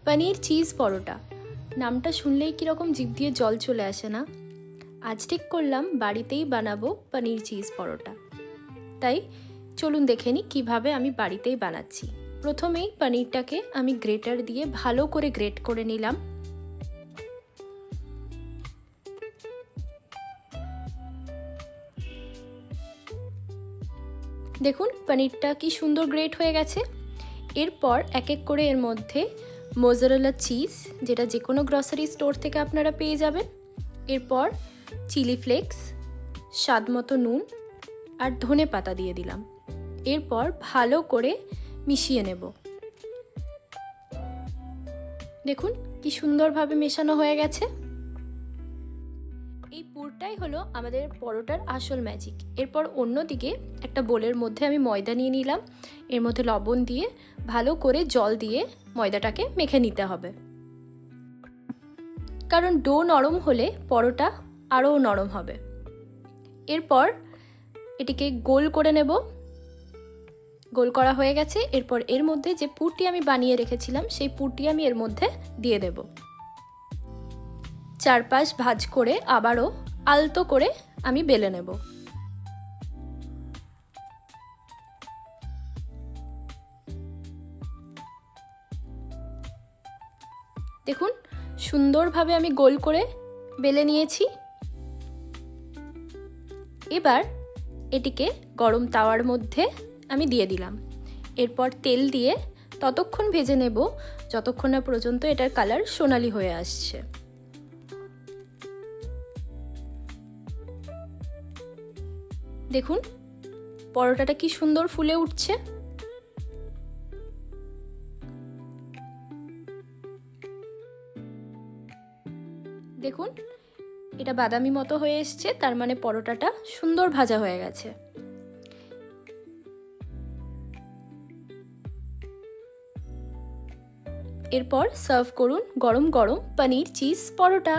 पनीर चीज़ परोटा नामटा शुनलेई किरकम जिभ दिए जल चले आसे ना। आज ठीक करलाम बाड़ीतेई बानाबो पनीर चीज़ परोटा। ताई चलुन देखे नि किभाबे आमी बाड़ीतेई बानाच्छि। प्रथमेई पनीरटाके आमी ग्रेटार दिए भालो करे ग्रेट करे निलाम। देखुन पनीरटा कि सुंदर ग्रेट हये गेछे। एरपर एक एक करे एर मध्य मोजारेला चीज जेटा जेकोनो ग्रसारि स्टोर थेके आपनारा पेये जाबेन। एरपर चिली फ्लेक्स, स्वाद मतो नुन और धने पाता दिए दिलाम। एरपर भालो करे मिशिए नेब। देखुन कि सुंदर भावे मेशानो हये गेछे। এই পুরটাই হলো আমাদের পরোটার আসল ম্যাজিক। এরপর অন্যদিকে একটা বোলের মধ্যে আমি ময়দা নিয়ে নিলাম। এর মধ্যে লবণ দিয়ে ভালো করে জল দিয়ে ময়দাটাকে মেখে নিতে হবে, কারণ ডো নরম হলে পরোটা আরও নরম হবে। এরপর এটিকে গোল করে নেব। গোল করা হয়ে গেছে। এরপর এর মধ্যে যে পুরটি আমি বানিয়ে রেখেছিলাম সেই পুরটি আমি এর মধ্যে দিয়ে দেব। চারপাশ ভাঁজ করে আবারও আলতো করে আমি বেলে নেব। দেখুন সুন্দরভাবে আমি গোল করে বেলে নিয়েছি। এবার এটিকে গরম তাওয়ার মধ্যে আমি দিয়ে দিলাম। এরপর তেল দিয়ে ততক্ষণ ভেজে নেব যতক্ষণ না পর্যন্ত এটার কালার সোনালি হয়ে আসছে। দেখুন পরোটাটা কি সুন্দর ফুলে উঠছে। দেখুন এটা বাদামি মতো হয়ে এসছে, তার মানে পরোটাটা সুন্দর ভাজা হয়ে গেছে। এরপর সার্ভ করুন গরম গরম পনির চিজ পরোটা।